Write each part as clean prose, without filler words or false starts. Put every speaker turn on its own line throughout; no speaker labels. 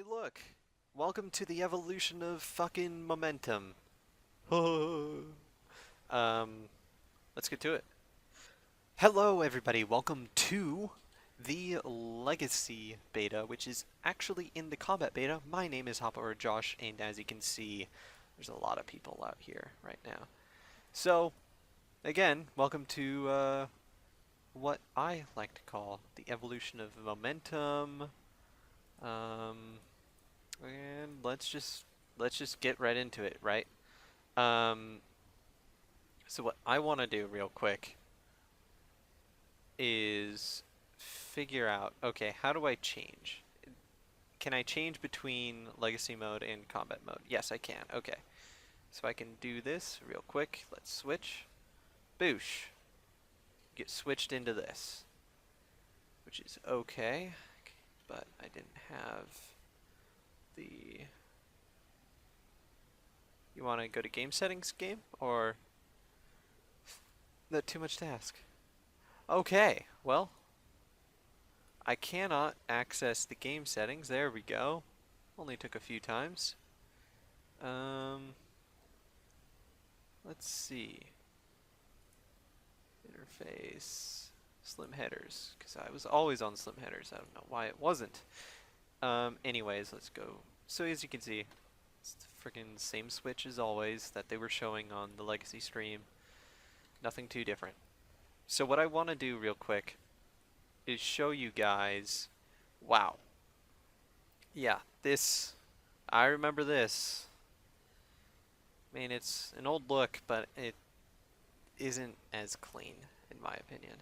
Hey, look! Welcome to the evolution of fucking momentum. Let's get to it. Hello, everybody. Welcome to the Legacy beta, which is actually in the combat beta. My name is Hopalong Josh, and as you can see, there's a lot of people out here right now. So, again, welcome to what I like to call the evolution of momentum. Um, And let's just get right into it, right? Um, so what I want to do real quick is figure out, okay, how do I change? Can I change between legacy mode and combat mode? Yes, I can. Okay. So I can do this real quick. Let's switch. Boosh. Get switched into this, which is okay, but I didn't have the... You want to go to game settings game, or is that too much to ask? Okay, well, I cannot access the game settings. There we go. Only took a few times. Um, let's see. Interface, slim headers, because I was always on slim headers. I don't know why it wasn't. Anyways, let's go. So as you can see, it's the freaking same switch as always that they were showing on the Legacy stream. Nothing too different. So what I want to do real quick is show you guys, wow. Yeah, this, I remember this. I mean, it's an old look, but it isn't as clean, in my opinion.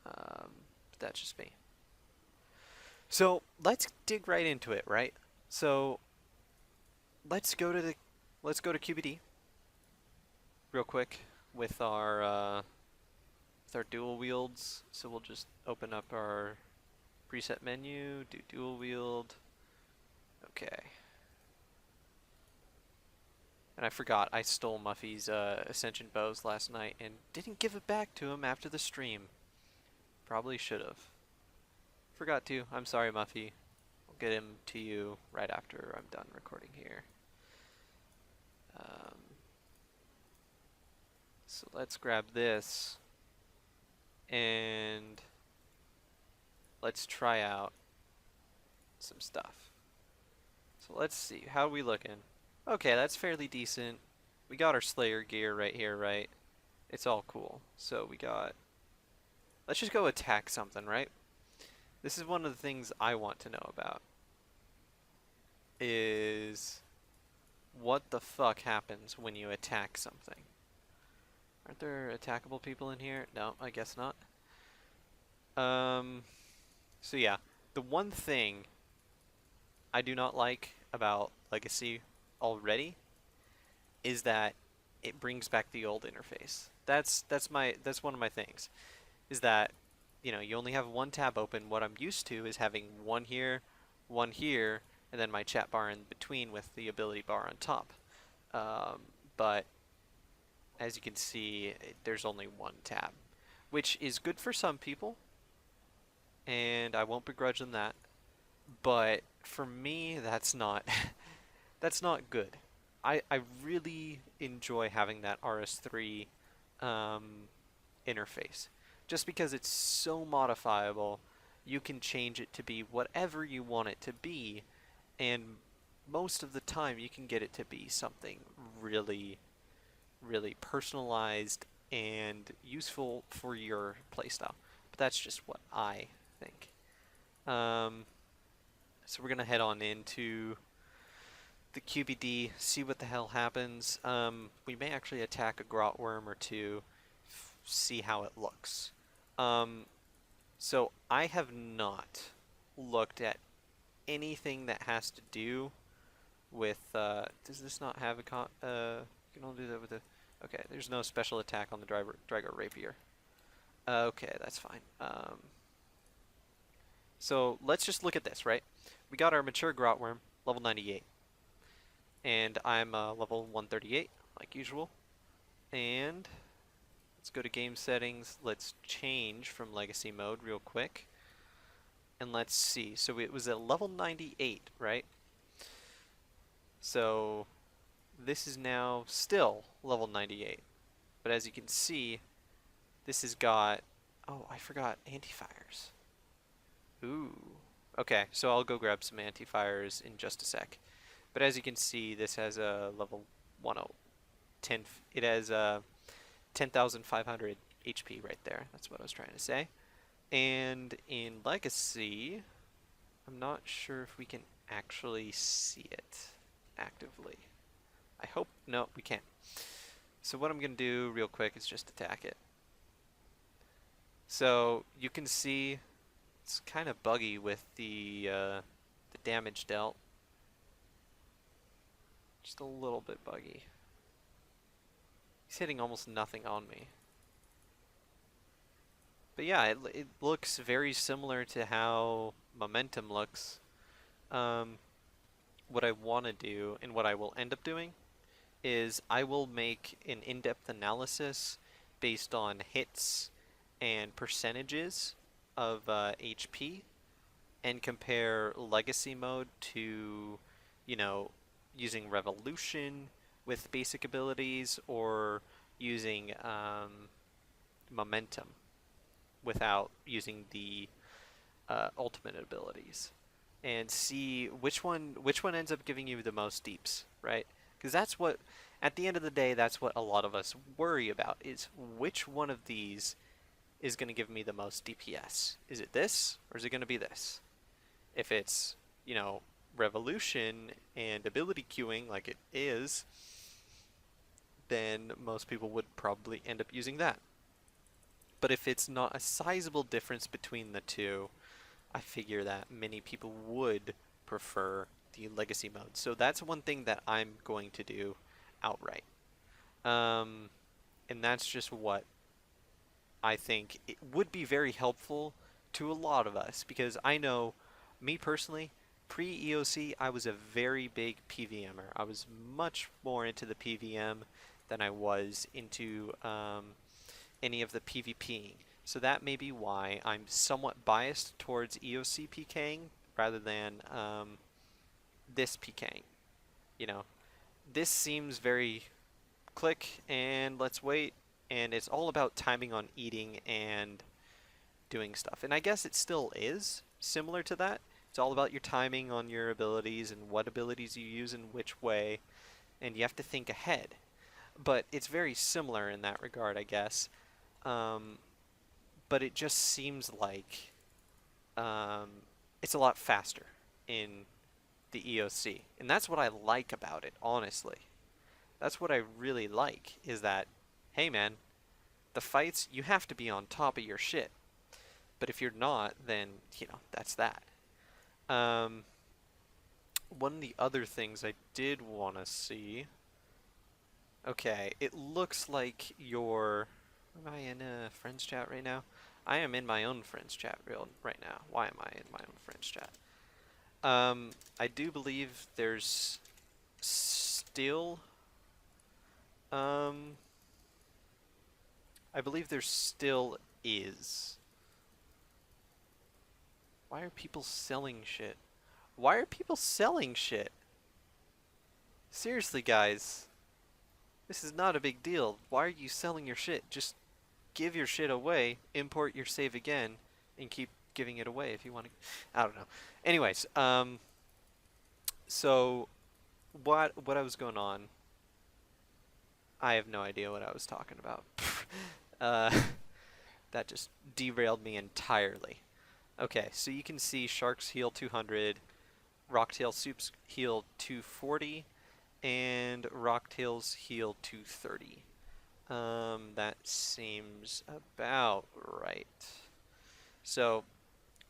But that's just me. So let's dig right into it, right? So let's go to QBD real quick with our dual wields. So we'll just open up our preset menu, do dual wield. Okay. And I forgot, I stole Muffy's Ascension bows last night and didn't give it back to him after the stream. Probably should have. Forgot to. I'm sorry, Muffy. I'll get him to you right after I'm done recording here. Um, so let's grab this and let's try out some stuff. So let's see, how are we looking? Okay, that's fairly decent. We got our Slayer gear right here, right? It's all cool. So we got... Let's just go attack something, right? This is one of the things I want to know about. Is... What the fuck happens when you attack something? Aren't there attackable people in here? No, I guess not. So yeah. The one thing I do not like about Legacy already is that it brings back the old interface. That's one of my things. Is that, you know, you only have one tab open. What I'm used to is having one here, and then my chat bar in between with the ability bar on top. But as you can see, there's only one tab, which is good for some people, and I won't begrudge them that. But for me, that's not that's not good. I really enjoy having that RS3 interface. Just because it's so modifiable, you can change it to be whatever you want it to be, and most of the time you can get it to be something really, really personalized and useful for your playstyle. But that's just what I think. So we're gonna head on into the QBD, see what the hell happens. We may actually attack a grot worm or two, see how it looks. So I have not looked at anything that has to do with, does this not have a you can only do that with the, okay, there's no special attack on the Drago Rapier. Okay, that's fine. So let's just look at this, right? We got our mature grot worm, level 98. And I'm level 138, like usual. And let's go to game settings. Let's change from legacy mode real quick. And let's see. So it was at level 98, right? So this is now still level 98. But as you can see, this has got... Oh, I forgot anti-fires. Ooh. Okay, so I'll go grab some anti-fires in just a sec. But as you can see, this has a level 10. It has 10,500 HP right there. That's what I was trying to say. And in Legacy, I'm not sure if we can actually see it actively. I hope, no, we can't. So what I'm going to do real quick is just attack it. So you can see it's kind of buggy with the damage dealt. Just a little bit buggy. He's hitting almost nothing on me. But yeah, it looks very similar to how Momentum looks. What I want to do, and what I will end up doing, is I will make an in-depth analysis based on hits and percentages of HP, and compare Legacy mode to, you know, using Revolution with basic abilities, or using Momentum without using the ultimate abilities, and see which one ends up giving you the most deeps, right? Because that's what, at the end of the day, that's what a lot of us worry about, is which one of these is going to give me the most DPS. Is it this, or is it going to be this? If it's, you know, Revolution and ability queuing like it is, then most people would probably end up using that. But if it's not a sizable difference between the two, I figure that many people would prefer the Legacy mode. So that's one thing that I'm going to do outright. And that's just what I think it would be very helpful to a lot of us, because I know, me personally, pre-EOC, I was a very big PVMer. I was much more into the PVM than I was into any of the PvPing. So that may be why I'm somewhat biased towards EOC PKing rather than this PKing. You know, this seems very click and let's wait, and it's all about timing on eating and doing stuff. And I guess it still is similar to that. It's all about your timing on your abilities and what abilities you use in which way, and you have to think ahead. But it's very similar in that regard, I guess. But it just seems like it's a lot faster in the EOC. And that's what I like about it, honestly. That's what I really like, is that, hey man, the fights, you have to be on top of your shit. But if you're not, then, you know, that's that. One of the other things I did want to see... Okay, it looks like you're... Am I in a friends chat right now? I am in my own friends chat right now. Why am I in my own friends chat? I do believe there's still... I believe there still is. Why are people selling shit? Why are people selling shit? Seriously, guys. This is not a big deal. Why are you selling your shit? Just give your shit away, import your save again, and keep giving it away if you want to. I don't know. Anyways, so what I was going on, I have no idea what I was talking about. That just derailed me entirely. Okay, so you can see Sharks heal 200, Rocktail Soups heal 240, and Rocktails heal 230. That seems about right. So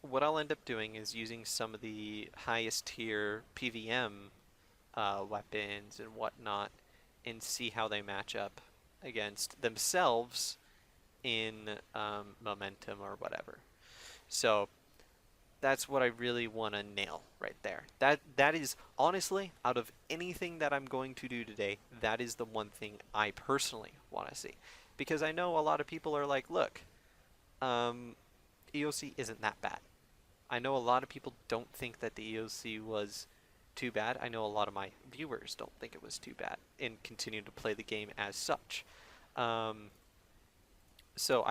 what I'll end up doing is using some of the highest tier PVM weapons and whatnot, and see how they match up against themselves in Momentum or whatever. So that's what I really want to nail right there. That is, honestly, out of anything that I'm going to do today, that is the one thing I personally want to see. Because I know a lot of people are like, look, EOC isn't that bad. I know a lot of people don't think that the EOC was too bad. I know a lot of my viewers don't think it was too bad and continue to play the game as such. Um, so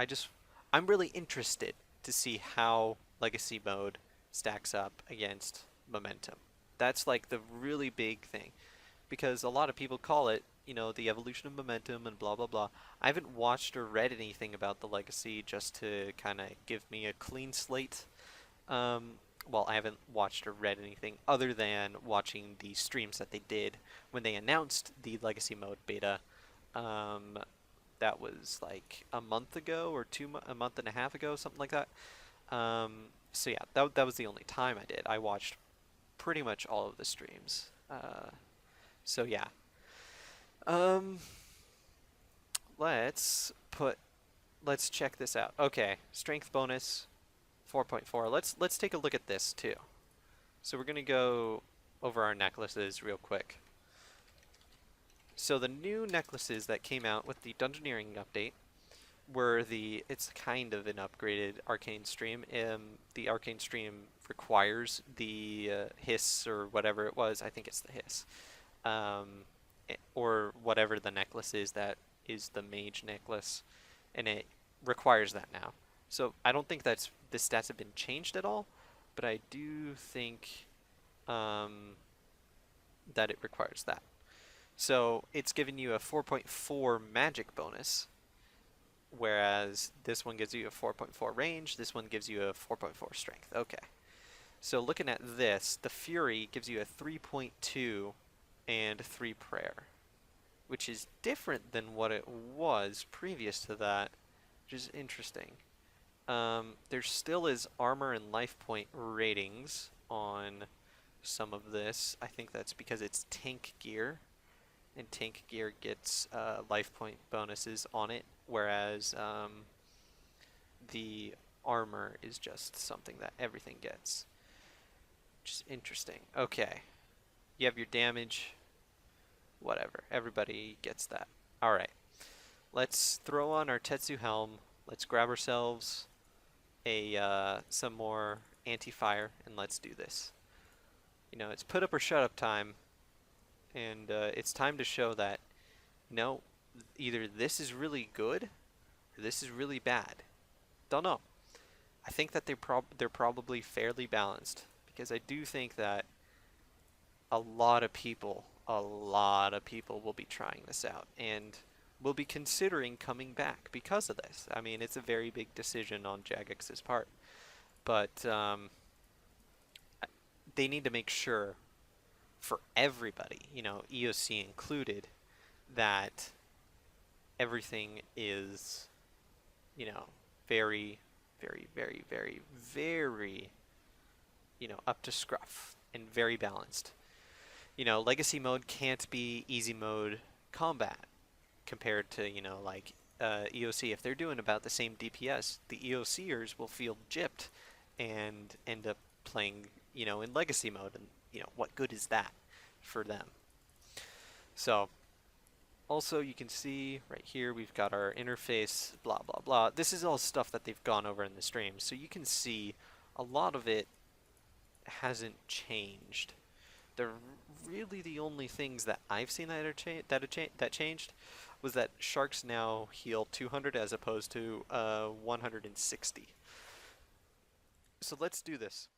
I'm really interested to see how Legacy Mode stacks up against Momentum. That's like the really big thing because a lot of people call it, the evolution of Momentum and blah blah blah. I haven't watched or read anything about the Legacy just to kind of give me a clean slate. Um, well, I haven't watched or read anything other than watching the streams that they did when they announced the Legacy Mode beta. Um, that was like a month ago or a month and a half ago, something like that. So yeah, that was the only time I did. I watched pretty much all of the streams. So yeah. Um, let's put let's check this out. Okay, strength bonus 4.4. Let's take a look at this too. So we're gonna go over our necklaces real quick. So the new necklaces that came out with the Dungeoneering update were it's kind of an upgraded Arcane Stream. The Arcane Stream requires the hiss or whatever it was. I think it's the hiss, or whatever the necklace is that is the mage necklace, and it requires that now. So I don't think the stats have been changed at all, but I do think um, that it requires that. So it's giving you a 4.4 magic bonus, whereas this one gives you a 4.4 range, this one gives you a 4.4 strength. Okay. So looking at this, the Fury gives you a 3.2 and 3 prayer, which is different than what it was previous to that, which is interesting. There still is armor and life point ratings on some of this. I think that's because it's tank gear, and tank gear gets life point bonuses on it, whereas the armor is just something that everything gets, which is interesting. Okay, you have your damage, whatever. Everybody gets that. All right, let's throw on our Tetsu helm. Let's grab ourselves some more anti-fire, and let's do this. It's put up or shut up time, and it's time to show that no, either this is really good or this is really bad. Don't know. I think that they're probably fairly balanced, because I do think that a lot of people will be trying this out and will be considering coming back because of this. I mean, it's a very big decision on Jagex's part, but they need to make sure for everybody, EOC included, that everything is, very, very, very, very, very, up to scruff and very balanced. Legacy mode can't be easy mode combat compared to, like EOC. If they're doing about the same DPS, the EOCers will feel gypped and end up playing, in legacy mode, and what good is that for them? So also you can see right here we've got our interface, blah blah blah. This is all stuff that they've gone over in the stream, so you can see a lot of it hasn't changed. The only things that I've seen that changed was that sharks now heal 200 as opposed to 160. So let's do this.